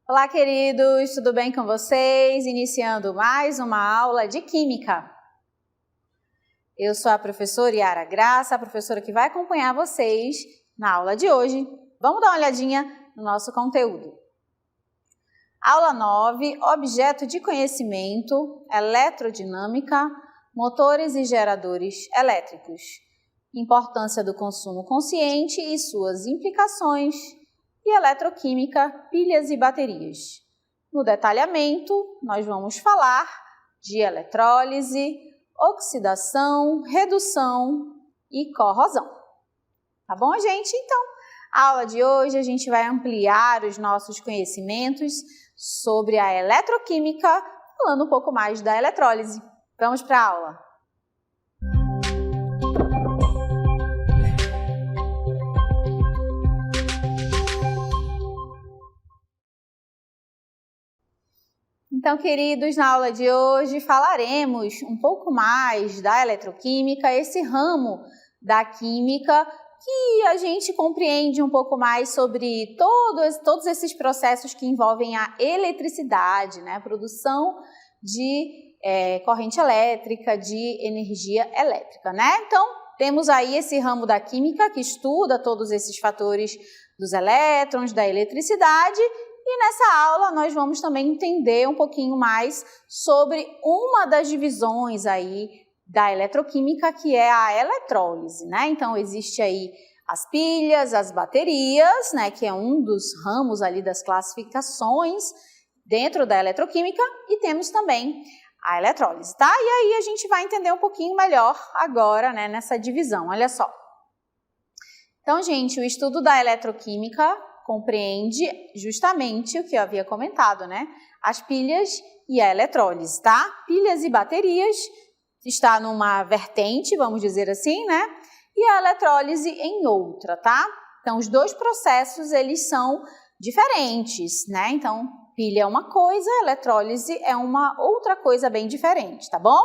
Olá, queridos, tudo bem com vocês? Iniciando mais uma aula de Química. Eu sou a professora Yara Graça, a professora que vai acompanhar vocês na aula de hoje. Vamos dar uma olhadinha no nosso conteúdo. Aula 9, objeto de conhecimento, eletrodinâmica, motores e geradores elétricos. Importância do consumo consciente e suas implicações. E eletroquímica, pilhas e baterias. No detalhamento, nós vamos falar de eletrólise, oxidação, redução e corrosão. Tá bom, gente? Então, a aula de hoje a gente vai ampliar os nossos conhecimentos sobre a eletroquímica, falando um pouco mais da eletrólise. Vamos para a aula. Então, queridos, na aula de hoje falaremos um pouco mais da eletroquímica, esse ramo da química que a gente compreende um pouco mais sobre todos esses processos que envolvem a eletricidade, né? A produção de corrente elétrica, de energia elétrica, né? Então, temos aí esse ramo da química que estuda todos esses fatores dos elétrons, da eletricidade. E nessa aula nós vamos também entender um pouquinho mais sobre uma das divisões aí da eletroquímica, que é a eletrólise, né? Então existe aí as pilhas, as baterias, né, que é um dos ramos ali das classificações dentro da eletroquímica, e temos também a eletrólise, tá? E aí a gente vai entender um pouquinho melhor agora, né, nessa divisão, olha só. Então, gente, o estudo da eletroquímica compreende justamente o que eu havia comentado, né? As pilhas e a eletrólise, tá? Pilhas e baterias está numa vertente, vamos dizer assim, né? E a eletrólise em outra, tá? Então, os dois processos, eles são diferentes, né? Então, pilha é uma coisa, eletrólise é uma outra coisa bem diferente, tá bom?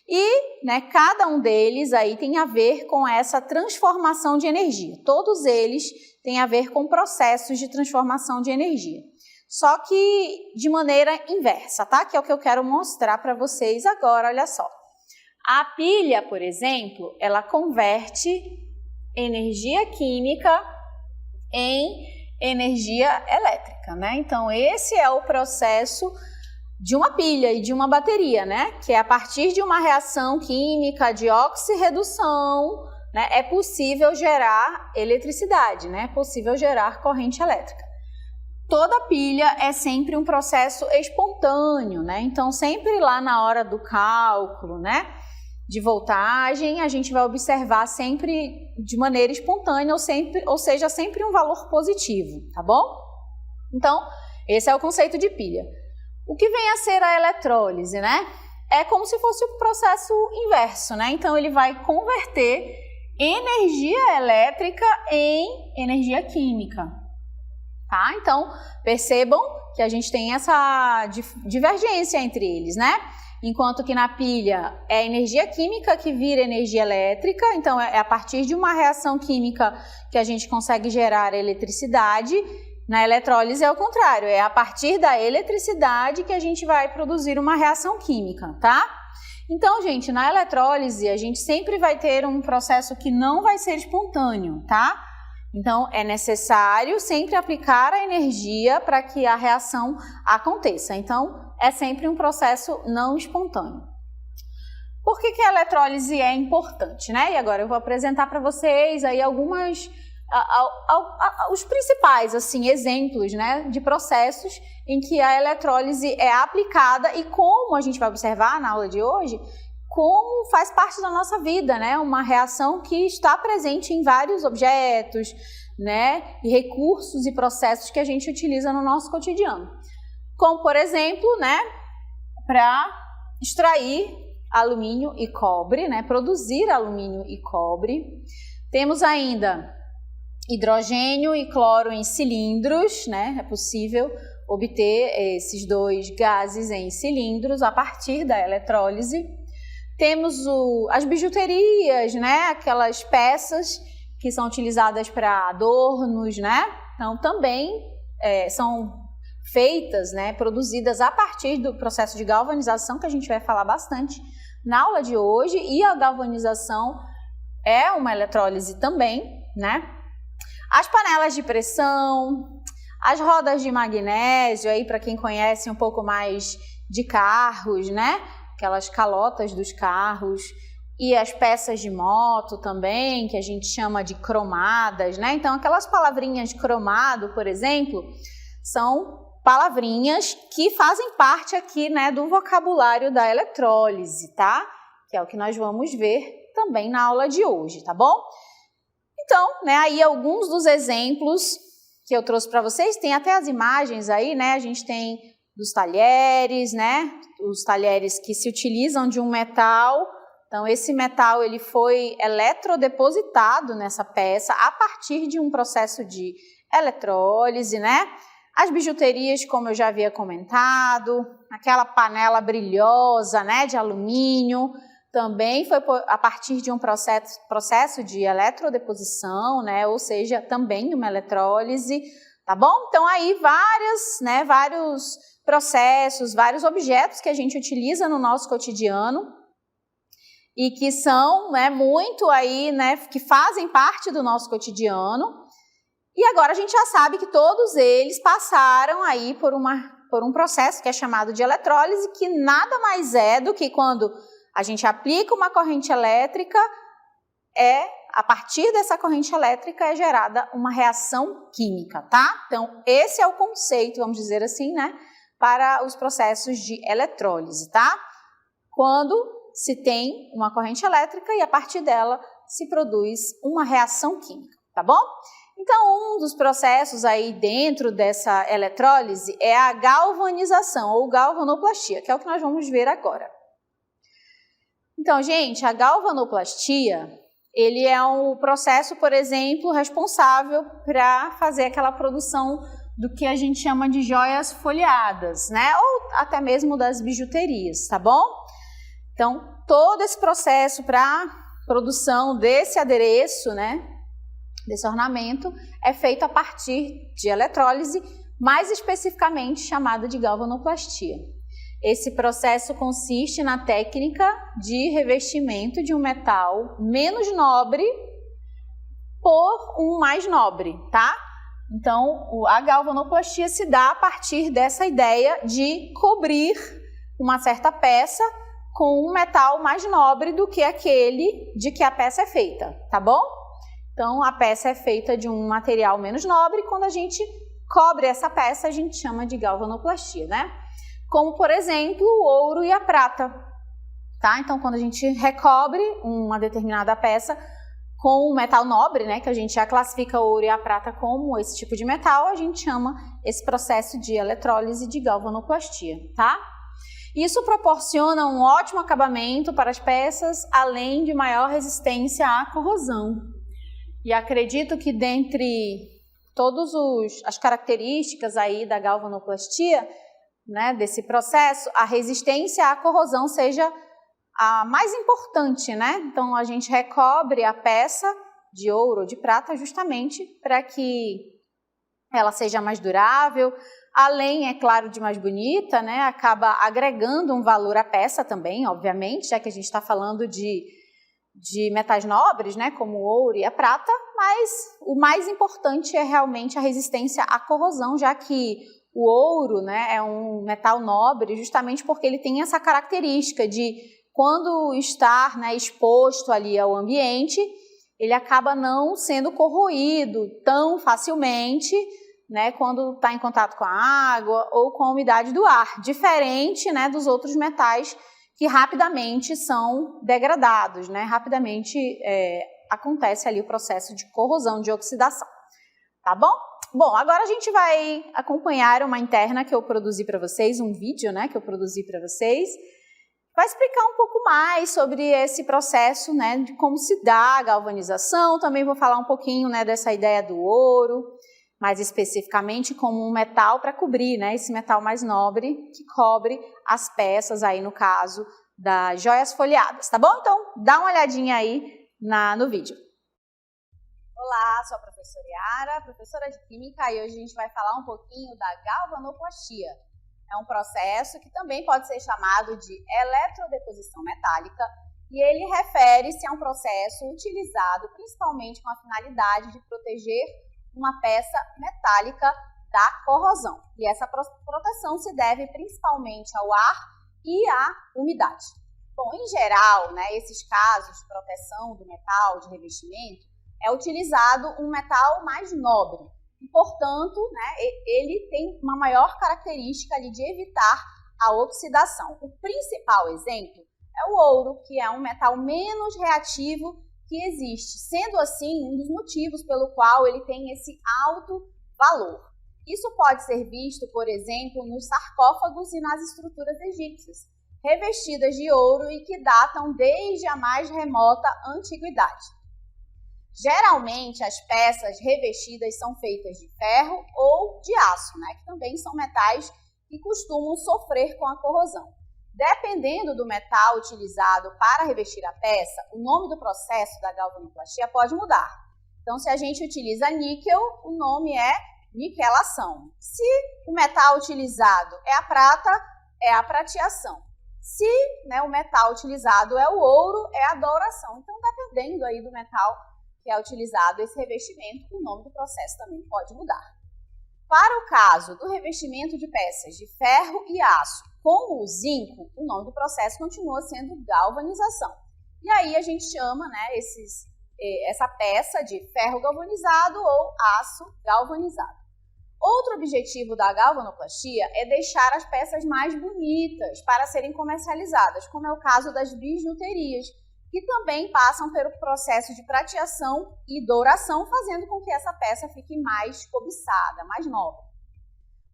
E, né, cada um deles aí tem a ver com essa transformação de energia. Todos eles têm a ver com processos de transformação de energia. Só que de maneira inversa, tá? Que é o que eu quero mostrar para vocês agora, olha só. A pilha, por exemplo, ela converte energia química em energia elétrica, né? Então, esse é o processo de uma pilha e de uma bateria, né? Que é a partir de uma reação química de oxirredução, né? É possível gerar eletricidade, né? É possível gerar corrente elétrica. Toda pilha é sempre um processo espontâneo, né? Então, sempre lá na hora do cálculo, né, de voltagem, a gente vai observar sempre de maneira espontânea, ou seja, sempre um valor positivo, tá bom? Então, esse é o conceito de pilha. O que vem a ser a eletrólise, né? É como se fosse o processo inverso, né? Então, ele vai converter energia elétrica em energia química, tá? Então, percebam que a gente tem essa divergência entre eles, né? Enquanto que na pilha é a energia química que vira energia elétrica, então é a partir de uma reação química que a gente consegue gerar eletricidade. Na eletrólise é o contrário, é a partir da eletricidade que a gente vai produzir uma reação química, tá? Então, gente, na eletrólise a gente sempre vai ter um processo que não vai ser espontâneo, tá? Então, é necessário sempre aplicar a energia para que a reação aconteça. Então, é sempre um processo não espontâneo. Por que a eletrólise é importante, né? E agora eu vou apresentar para vocês aí os principais assim, exemplos, né, de processos em que a eletrólise é aplicada e como a gente vai observar na aula de hoje, como faz parte da nossa vida, né? Uma reação que está presente em vários objetos, né? E recursos e processos que a gente utiliza no nosso cotidiano. Como, por exemplo, né? Para extrair alumínio e cobre, né? Produzir alumínio e cobre. Temos ainda hidrogênio e cloro em cilindros, né? É possível obter esses dois gases em cilindros a partir da eletrólise. Temos as bijuterias, né? Aquelas peças que são utilizadas para adornos, né? Então, também são feitas, né? Produzidas a partir do processo de galvanização, que a gente vai falar bastante na aula de hoje. E a galvanização é uma eletrólise também, né? As panelas de pressão, as rodas de magnésio, aí para quem conhece um pouco mais de carros, né? Aquelas calotas dos carros, e as peças de moto também, que a gente chama de cromadas, né? Então, aquelas palavrinhas de cromado, por exemplo, são palavrinhas que fazem parte aqui, né, do vocabulário da eletrólise, tá? Que é o que nós vamos ver também na aula de hoje, tá bom? Então, né, aí alguns dos exemplos que eu trouxe para vocês, tem até as imagens aí, né? A gente tem dos talheres, né? Os talheres que se utilizam de um metal. Então, esse metal ele foi eletrodepositado nessa peça a partir de um processo de eletrólise, né? As bijuterias, como eu já havia comentado, aquela panela brilhosa, né, de alumínio, também foi a partir de um processo de eletrodeposição, né, ou seja, também uma eletrólise, tá bom? Então, aí vários processos, vários objetos que a gente utiliza no nosso cotidiano e que são, né, muito aí, né, que fazem parte do nosso cotidiano. E agora a gente já sabe que todos eles passaram aí por um processo que é chamado de eletrólise, que nada mais é do que quando a gente aplica uma corrente elétrica, a partir dessa corrente elétrica é gerada uma reação química, tá? Então, esse é o conceito, vamos dizer assim, né, para os processos de eletrólise, tá? Quando se tem uma corrente elétrica e a partir dela se produz uma reação química, tá bom? Então, um dos processos aí dentro dessa eletrólise é a galvanização ou galvanoplastia, que é o que nós vamos ver agora. Então, gente, a galvanoplastia, ele é um processo, por exemplo, responsável para fazer aquela produção do que a gente chama de joias folheadas, né? Ou até mesmo das bijuterias, tá bom? Então, todo esse processo para produção desse adereço, né? Desse ornamento, é feito a partir de eletrólise, mais especificamente chamada de galvanoplastia. Esse processo consiste na técnica de revestimento de um metal menos nobre por um mais nobre, tá? Então, a galvanoplastia se dá a partir dessa ideia de cobrir uma certa peça com um metal mais nobre do que aquele de que a peça é feita, tá bom? Então, a peça é feita de um material menos nobre, e quando a gente cobre essa peça, a gente chama de galvanoplastia, né? Como, por exemplo, o ouro e a prata, tá? Então, quando a gente recobre uma determinada peça com um metal nobre, né, que a gente já classifica o ouro e a prata como esse tipo de metal, a gente chama esse processo de eletrólise de galvanoplastia, tá? Isso proporciona um ótimo acabamento para as peças, além de maior resistência à corrosão. E acredito que dentre todas as características aí da galvanoplastia, né, desse processo, a resistência à corrosão seja a mais importante, né? Então, a gente recobre a peça de ouro ou de prata justamente para que ela seja mais durável, além, é claro, de mais bonita, né? Acaba agregando um valor à peça também, obviamente, já que a gente está falando de metais nobres, né, como o ouro e a prata, mas o mais importante é realmente a resistência à corrosão, já que o ouro, né, é um metal nobre justamente porque ele tem essa característica de, quando estar, né, exposto ali ao ambiente, ele acaba não sendo corroído tão facilmente, né, quando está em contato com a água ou com a umidade do ar, diferente, né, dos outros metais que rapidamente são degradados, né, rapidamente acontece ali o processo de corrosão, de oxidação, tá bom? Bom, agora a gente vai acompanhar uma interna que eu produzi para vocês, um vídeo, né, que eu produzi para vocês, vai explicar um pouco mais sobre esse processo, né, de como se dá a galvanização. Também vou falar um pouquinho, né, dessa ideia do ouro, mais especificamente como um metal para cobrir, né, esse metal mais nobre que cobre as peças aí no caso das joias folheadas, tá bom? Então, dá uma olhadinha aí no vídeo. Olá, sou a professora Yara, professora de Química, e hoje a gente vai falar um pouquinho da galvanoplastia. É um processo que também pode ser chamado de eletrodeposição metálica e ele refere-se a um processo utilizado principalmente com a finalidade de proteger uma peça metálica da corrosão. E essa proteção se deve principalmente ao ar e à umidade. Bom, em geral, né, esses casos de proteção do metal, de revestimento, é utilizado um metal mais nobre. E, portanto, né, ele tem uma maior característica ali de evitar a oxidação. O principal exemplo é o ouro, que é um metal menos reativo que existe, sendo assim um dos motivos pelo qual ele tem esse alto valor. Isso pode ser visto, por exemplo, nos sarcófagos e nas estruturas egípcias, revestidas de ouro e que datam desde a mais remota antiguidade. Geralmente, as peças revestidas são feitas de ferro ou de aço, né, que também são metais que costumam sofrer com a corrosão. Dependendo do metal utilizado para revestir a peça, o nome do processo da galvanoplastia pode mudar. Então, se a gente utiliza níquel, o nome é niquelação. Se o metal utilizado é a prata, é a prateação. Se, né, o metal utilizado é o ouro, é a douração. Então, dependendo aí do metal que é utilizado esse revestimento, o nome do processo também pode mudar. Para o caso do revestimento de peças de ferro e aço com o zinco, o nome do processo continua sendo galvanização. E aí a gente chama, né, essa peça de ferro galvanizado ou aço galvanizado. Outro objetivo da galvanoplastia é deixar as peças mais bonitas para serem comercializadas, como é o caso das bijuterias, que também passam pelo processo de prateação e douração, fazendo com que essa peça fique mais cobiçada, mais nobre.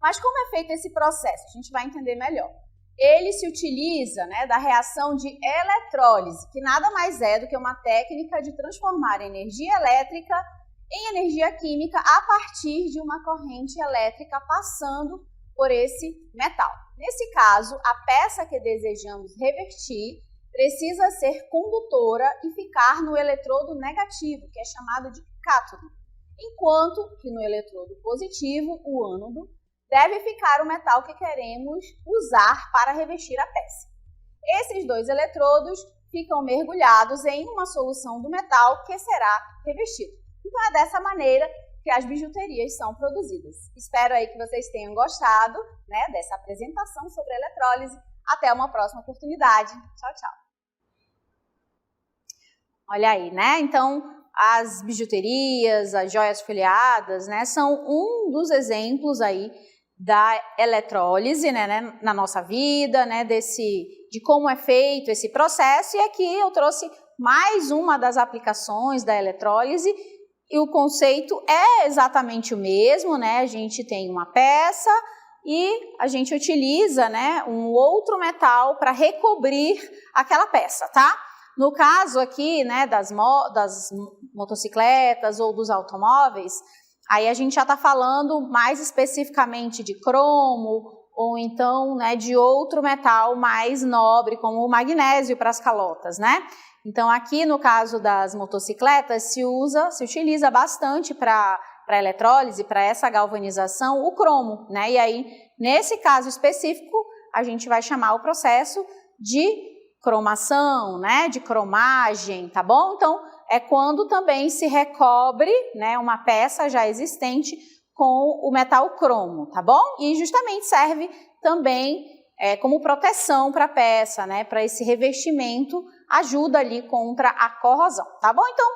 Mas como é feito esse processo? A gente vai entender melhor. Ele se utiliza, né, da reação de eletrólise, que nada mais é do que uma técnica de transformar energia elétrica em energia química a partir de uma corrente elétrica passando por esse metal. Nesse caso, a peça que desejamos revertir precisa ser condutora e ficar no eletrodo negativo, que é chamado de cátodo, enquanto que no eletrodo positivo, o ânodo, deve ficar o metal que queremos usar para revestir a peça. Esses dois eletrodos ficam mergulhados em uma solução do metal que será revestido. Então é dessa maneira que as bijuterias são produzidas. Espero aí que vocês tenham gostado, né, dessa apresentação sobre a eletrólise. Até uma próxima oportunidade. Tchau, tchau. Olha aí, né? Então, as bijuterias, as joias folheadas, né, são um dos exemplos aí da eletrólise, né, na nossa vida, né, de como é feito esse processo. E aqui eu trouxe mais uma das aplicações da eletrólise e o conceito é exatamente o mesmo, né? A gente tem uma peça e a gente utiliza, né, um outro metal para recobrir aquela peça, tá? No caso aqui, né, das motocicletas ou dos automóveis, aí a gente já está falando mais especificamente de cromo ou então, né, de outro metal mais nobre, como o magnésio para as calotas, né? Então aqui no caso das motocicletas se utiliza bastante para eletrólise, para essa galvanização, o cromo, né? E aí, nesse caso específico, a gente vai chamar o processo de cromação, né, de cromagem, tá bom? Então, é quando também se recobre, né, uma peça já existente com o metal cromo, tá bom? E justamente serve também como proteção para a peça, né, para esse revestimento, ajuda ali contra a corrosão, tá bom? Então,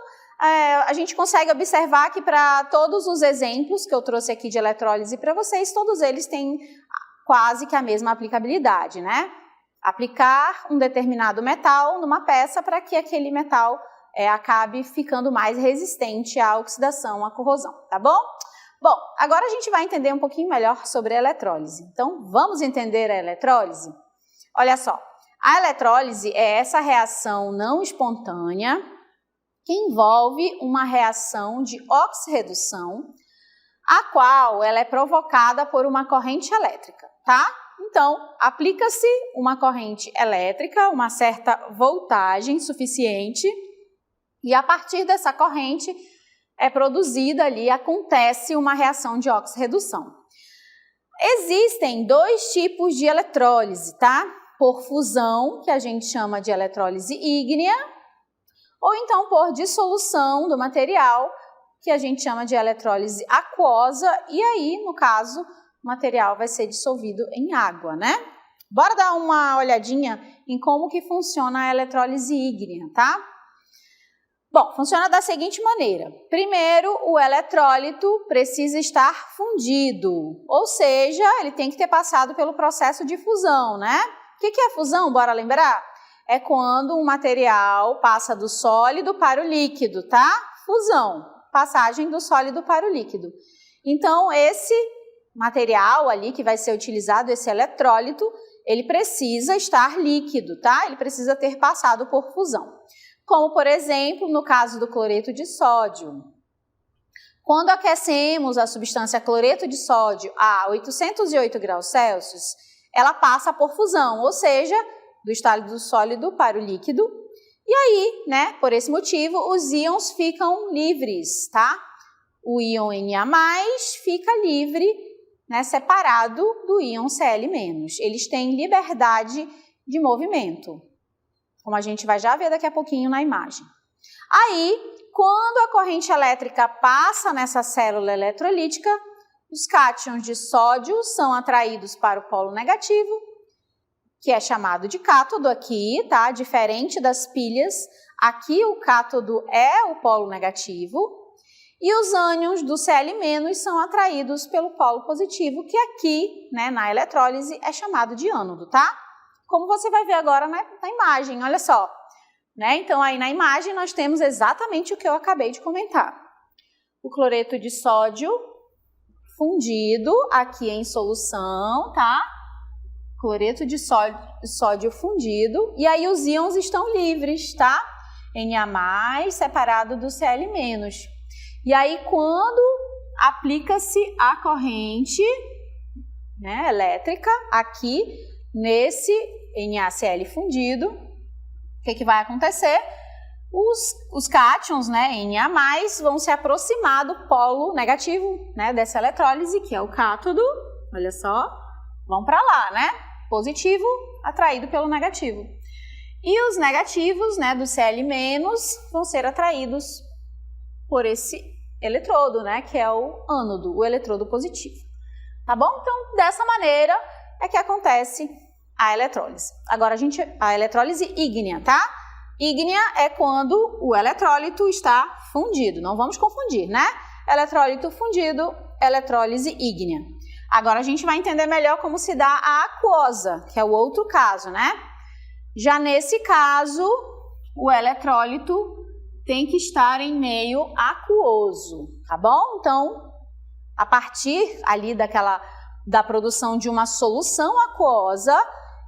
a gente consegue observar que para todos os exemplos que eu trouxe aqui de eletrólise para vocês, todos eles têm quase que a mesma aplicabilidade, né? Aplicar um determinado metal numa peça para que aquele metal acabe ficando mais resistente à oxidação, à corrosão, tá bom? Bom, agora a gente vai entender um pouquinho melhor sobre a eletrólise. Então, vamos entender a eletrólise? Olha só, A eletrólise é essa reação não espontânea que envolve uma reação de oxirredução, a qual ela é provocada por uma corrente elétrica, tá? Então, aplica-se uma corrente elétrica, uma certa voltagem suficiente, e a partir dessa corrente é produzida ali, acontece uma reação de oxirredução. Existem dois tipos de eletrólise, tá? Por fusão, que a gente chama de eletrólise ígnea, ou então por dissolução do material, que a gente chama de eletrólise aquosa, e aí, no caso, o material vai ser dissolvido em água, né? Bora dar uma olhadinha em como que funciona a eletrólise ígnea, tá? Bom, funciona da seguinte maneira. Primeiro, o eletrólito precisa estar fundido, ou seja, ele tem que ter passado pelo processo de fusão, né? O que é fusão? Bora lembrar? É quando um material passa do sólido para o líquido, tá? Fusão, passagem do sólido para o líquido. Então, esse material ali que vai ser utilizado, esse eletrólito, ele precisa estar líquido, tá? Ele precisa ter passado por fusão. Como, por exemplo, no caso do cloreto de sódio. Quando aquecemos a substância cloreto de sódio a 808 graus Celsius, ela passa por fusão, ou seja, do estado do sólido para o líquido. E aí, né, por esse motivo, os íons ficam livres, tá? O íon Na+ fica livre, né, separado do íon Cl-. Eles têm liberdade de movimento, como a gente vai já ver daqui a pouquinho na imagem. Aí, quando a corrente elétrica passa nessa célula eletrolítica, os cátions de sódio são atraídos para o polo negativo, que é chamado de cátodo aqui, tá? Diferente das pilhas, aqui o cátodo é o polo negativo, e os ânions do Cl- são atraídos pelo polo positivo, que aqui, né, na eletrólise, é chamado de ânodo, tá? Como você vai ver agora na imagem, olha só. Né? Então, aí na imagem nós temos exatamente o que eu acabei de comentar. O cloreto de sódio fundido, aqui em solução, tá? Cloreto de sódio fundido, e aí os íons estão livres, tá? Na+ separado do Cl-. E aí, quando aplica-se a corrente, né, elétrica, aqui nesse NaCl fundido, o que vai acontecer? Os cátions, né, Na+, vão se aproximar do polo negativo, né, dessa eletrólise, que é o cátodo, olha só, vão para lá, né? Positivo atraído pelo negativo. E os negativos, né, do Cl- vão ser atraídos por esse eletrodo, né, que é o ânodo, o eletrodo positivo. Tá bom? Então, dessa maneira é que acontece a eletrólise. Agora, a eletrólise ígnea, tá? Ígnea é quando o eletrólito está fundido. Não vamos confundir, né? Eletrólito fundido, eletrólise ígnea. Agora, a gente vai entender melhor como se dá a aquosa, que é o outro caso, né? Já nesse caso, o eletrólito tem que estar em meio aquoso, tá bom? Então, a partir ali da produção de uma solução aquosa,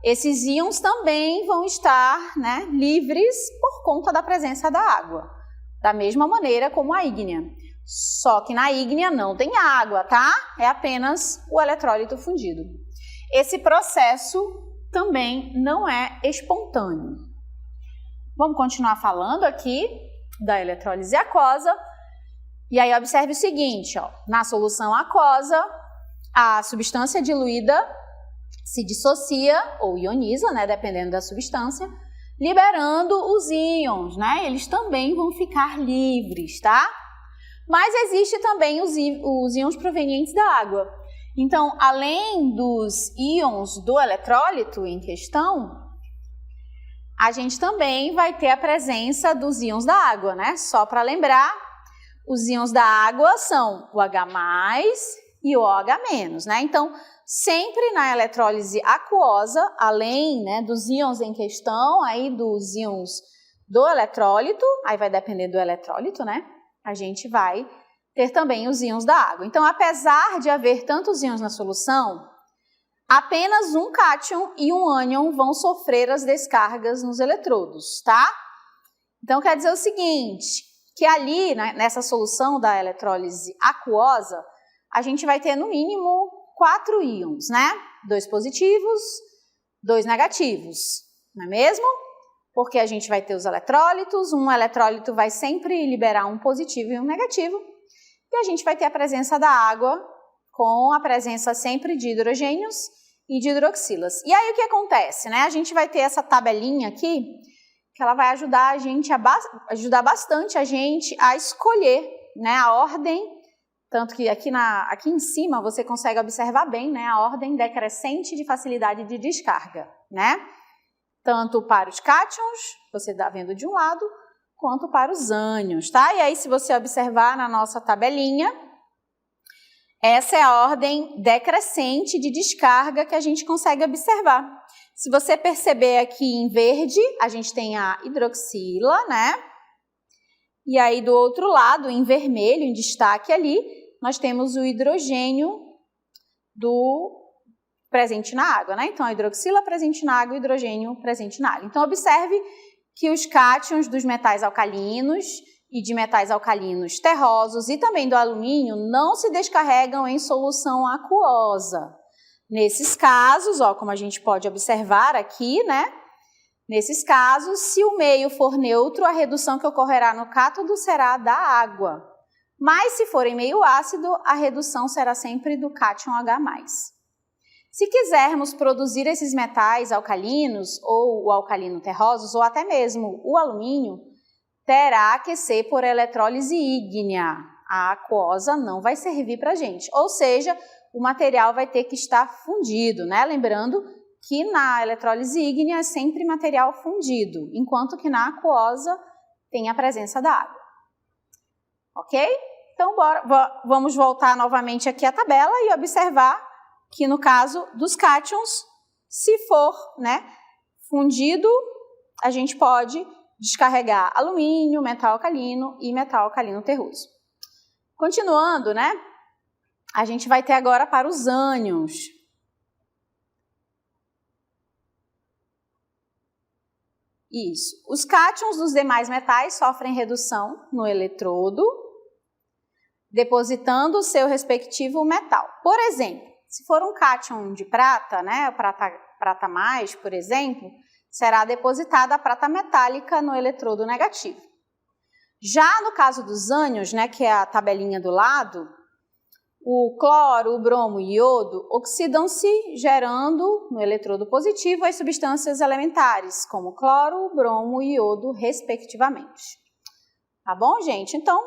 esses íons também vão estar, né, livres por conta da presença da água, da mesma maneira como a ígnea. Só que na ígnea não tem água, tá? É apenas o eletrólito fundido. Esse processo também não é espontâneo. Vamos continuar falando aqui da eletrólise aquosa. E aí observe o seguinte, ó, na solução aquosa, a substância diluída se dissocia ou ioniza, né, dependendo da substância, liberando os íons, né? Eles também vão ficar livres, tá? Mas existe também os íons provenientes da água. Então, além dos íons do eletrólito em questão, a gente também vai ter a presença dos íons da água, né? Só para lembrar, os íons da água são o H+ e o OH-, né? Então, sempre na eletrólise aquosa, além, né, dos íons em questão, aí dos íons do eletrólito, aí vai depender do eletrólito, né? A gente vai ter também os íons da água. Então, apesar de haver tantos íons na solução, apenas um cátion e um ânion vão sofrer as descargas nos eletrodos, tá? Então, quer dizer o seguinte, que ali, nessa solução da eletrólise aquosa, a gente vai ter no mínimo 4 íons, né? 2 positivos, 2 negativos, não é mesmo? Porque a gente vai ter os eletrólitos, um eletrólito vai sempre liberar um positivo e um negativo, e a gente vai ter a presença da água com a presença sempre de hidrogênios e de hidroxilas. E aí o que acontece, né? A gente vai ter essa tabelinha aqui, que ela vai ajudar ajudar bastante a gente a escolher, né, a ordem, tanto que aqui em cima você consegue observar bem, né, a ordem decrescente de facilidade de descarga, né? Tanto para os cátions, você está vendo de um lado, quanto para os ânions, tá? E aí, se você observar na nossa tabelinha, essa é a ordem decrescente de descarga que a gente consegue observar. Se você perceber aqui em verde, a gente tem a hidroxila, né? E aí, do outro lado, em vermelho, em destaque ali, nós temos o hidrogênio presente na água, né? Então, a hidroxila presente na água e o hidrogênio presente na água. Então, observe que os cátions dos metais alcalinos e de metais alcalinos terrosos e também do alumínio não se descarregam em solução aquosa. Nesses casos, ó, como a gente pode observar aqui, né? Nesses casos, se o meio for neutro, a redução que ocorrerá no cátodo será da água. Mas se for em meio ácido, a redução será sempre do cátion H+. Se quisermos produzir esses metais alcalinos, ou o alcalino terrosos, ou até mesmo o alumínio, terá que ser por eletrólise ígnea. A aquosa não vai servir para a gente. Ou seja, o material vai ter que estar fundido, né? Lembrando que na eletrólise ígnea é sempre material fundido, enquanto que na aquosa tem a presença da água. Ok? Então, vamos voltar novamente aqui à tabela e observar que no caso dos cátions, se for, né, fundido, a gente pode descarregar alumínio, metal alcalino e metal alcalino terroso. Continuando, né, a gente vai ter agora para os ânions. Isso. Os cátions dos demais metais sofrem redução no eletrodo, depositando o seu respectivo metal. Por exemplo, se for um cátion de prata, né, prata mais, por exemplo, será depositada a prata metálica no eletrodo negativo. Já no caso dos ânions, né, que é a tabelinha do lado, o cloro, o bromo e o iodo oxidam-se, gerando no eletrodo positivo as substâncias elementares, como cloro, bromo e iodo, respectivamente. Tá bom, gente? Então,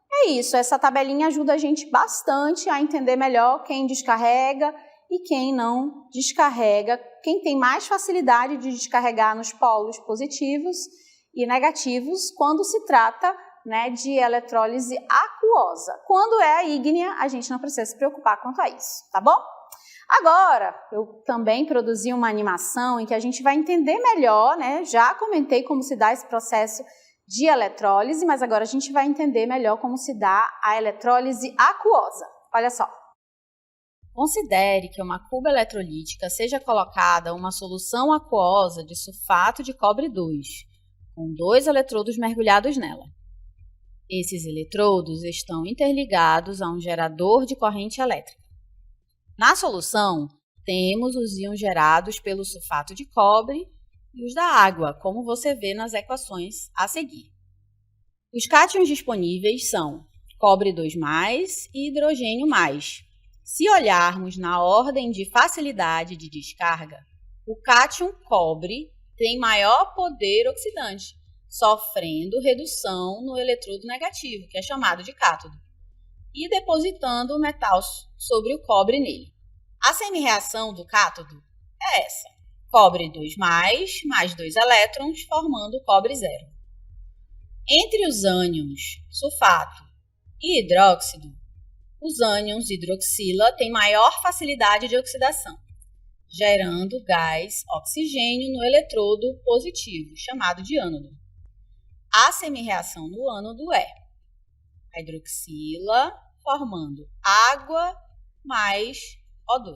é isso, essa tabelinha ajuda a gente bastante a entender melhor quem descarrega e quem não descarrega, quem tem mais facilidade de descarregar nos polos positivos e negativos quando se trata, né, de eletrólise aquosa. Quando é a ígnea, a gente não precisa se preocupar quanto a isso, tá bom? Agora, eu também produzi uma animação em que a gente vai entender melhor, né, já comentei como se dá esse processo de eletrólise, mas agora a gente vai entender melhor como se dá a eletrólise aquosa. Olha só. Considere que uma cuba eletrolítica seja colocada uma solução aquosa de sulfato de cobre 2, com 2 eletrodos mergulhados nela. Esses eletrodos estão interligados a um gerador de corrente elétrica. Na solução, temos os íons gerados pelo sulfato de cobre e os da água, como você vê nas equações a seguir. Os cátions disponíveis são cobre 2+ e hidrogênio+. Se olharmos na ordem de facilidade de descarga, o cátion cobre tem maior poder oxidante, sofrendo redução no eletrodo negativo, que é chamado de cátodo, e depositando o metal sobre o cobre nele. A semi-reação do cátodo é essa: cobre 2+, mais 2 elétrons, formando cobre 0. Entre os ânions sulfato e hidróxido, os ânions hidroxila têm maior facilidade de oxidação, gerando gás oxigênio no eletrodo positivo, chamado de ânodo. A semi-reação no ânodo é a hidroxila formando água mais O2.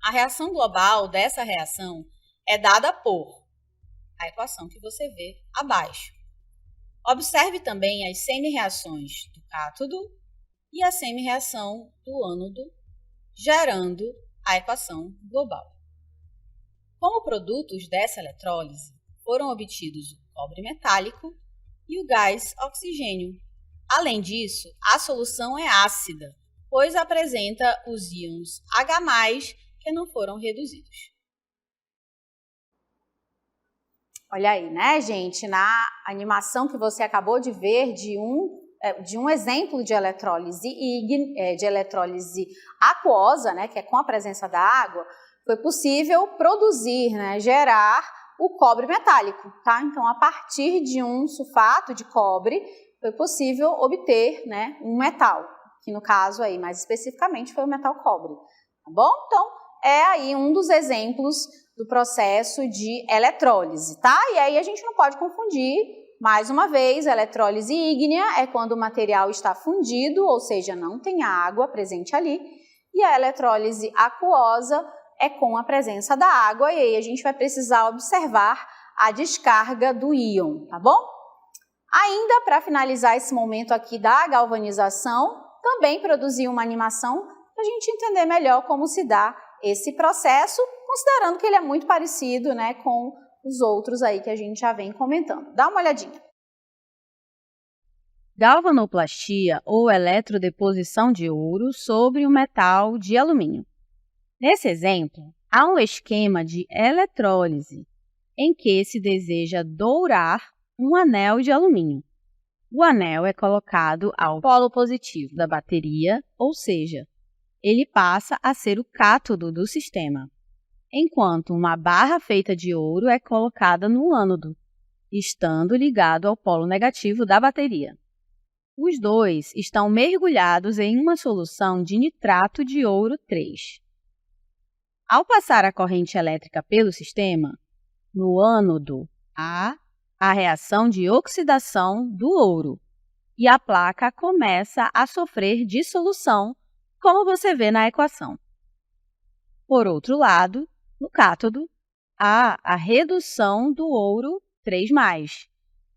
A reação global dessa reação é dada por a equação que você vê abaixo. Observe também as semi-reações do cátodo e a semi-reação do ânodo, gerando a equação global. Como produtos dessa eletrólise, foram obtidos o cobre metálico e o gás oxigênio. Além disso, a solução é ácida, pois apresenta os íons H+, que não foram reduzidos. Olha aí, né, gente? Na animação que você acabou de ver de um exemplo de eletrólise aquosa, né, que é com a presença da água, foi possível produzir, né, gerar o cobre metálico, tá? Então, a partir de um sulfato de cobre, foi possível obter, né, um metal, que no caso aí, mais especificamente, foi o metal cobre, tá bom? Então, é aí um dos exemplos do processo de eletrólise, tá? E aí a gente não pode confundir, mais uma vez, a eletrólise ígnea é quando o material está fundido, ou seja, não tem água presente ali, e a eletrólise aquosa é com a presença da água, e aí a gente vai precisar observar a descarga do íon, tá bom? Ainda para finalizar esse momento aqui da galvanização, também produzi uma animação para a gente entender melhor como se dá esse processo, considerando que ele é muito parecido, né, com os outros aí que a gente já vem comentando. Dá uma olhadinha. Galvanoplastia ou eletrodeposição de ouro sobre o metal de alumínio. Nesse exemplo, há um esquema de eletrólise em que se deseja dourar um anel de alumínio. O anel é colocado ao polo positivo da bateria, ou seja, ele passa a ser o cátodo do sistema, enquanto uma barra feita de ouro é colocada no ânodo, estando ligado ao polo negativo da bateria. Os dois estão mergulhados em uma solução de nitrato de ouro 3. Ao passar a corrente elétrica pelo sistema, no ânodo há a reação de oxidação do ouro e a placa começa a sofrer dissolução, como você vê na equação. Por outro lado, no cátodo, há a redução do ouro 3+,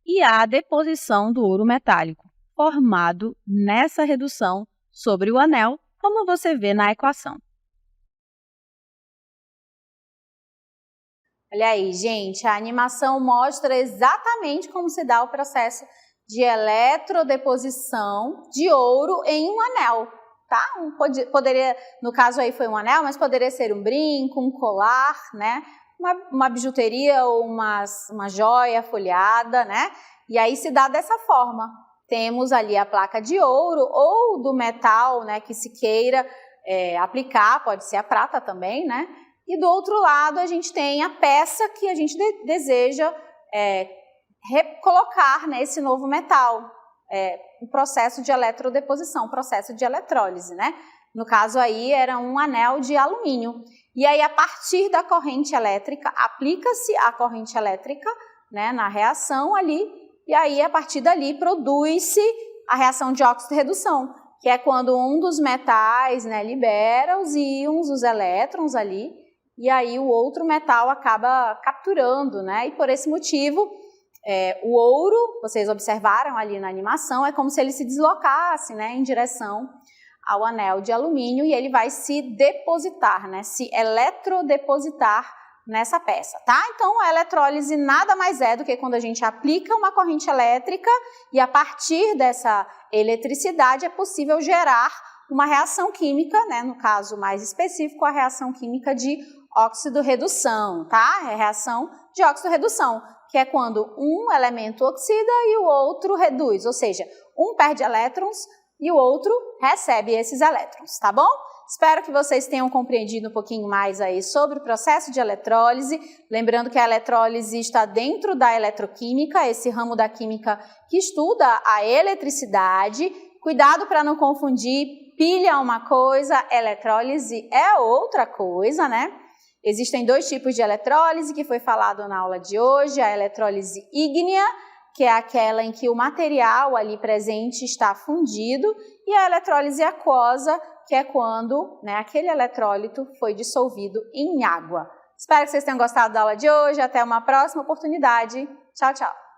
e há a deposição do ouro metálico, formado nessa redução sobre o anel, como você vê na equação. Olha aí, gente, a animação mostra exatamente como se dá o processo de eletrodeposição de ouro em um anel, tá? Poderia, no caso aí foi um anel, mas poderia ser um brinco, um colar, né? Uma bijuteria ou uma joia folheada, né? E aí se dá dessa forma. Temos ali a placa de ouro ou do metal, né, que se queira aplicar, pode ser a prata também, né? E do outro lado a gente tem a peça que a gente deseja recolocar nesse novo metal, o processo de eletrodeposição, processo de eletrólise, né? No caso aí era um anel de alumínio. E aí a partir da corrente elétrica, aplica-se a corrente elétrica, né, na reação ali, e aí a partir dali produz-se a reação de óxido-redução, que é quando um dos metais, né, libera os íons, os elétrons ali, e aí o outro metal acaba capturando, né? E por esse motivo, o ouro, vocês observaram ali na animação, é como se ele se deslocasse, né, em direção ao anel de alumínio e ele vai se depositar, né, se eletrodepositar nessa peça, tá? Então, a eletrólise nada mais é do que quando a gente aplica uma corrente elétrica e a partir dessa eletricidade é possível gerar uma reação química, né, no caso mais específico, a reação química de óxido-redução, tá? É a reação de óxido-redução, que é quando um elemento oxida e o outro reduz, ou seja, um perde elétrons e o outro recebe esses elétrons, tá bom? Espero que vocês tenham compreendido um pouquinho mais aí sobre o processo de eletrólise, lembrando que a eletrólise está dentro da eletroquímica, esse ramo da química que estuda a eletricidade. Cuidado para não confundir, pilha é uma coisa, eletrólise é outra coisa, né? Existem dois tipos de eletrólise que foi falado na aula de hoje, a eletrólise ígnea, que é aquela em que o material ali presente está fundido, e a eletrólise aquosa, que é quando, né, aquele eletrólito foi dissolvido em água. Espero que vocês tenham gostado da aula de hoje. Até uma próxima oportunidade. Tchau, tchau!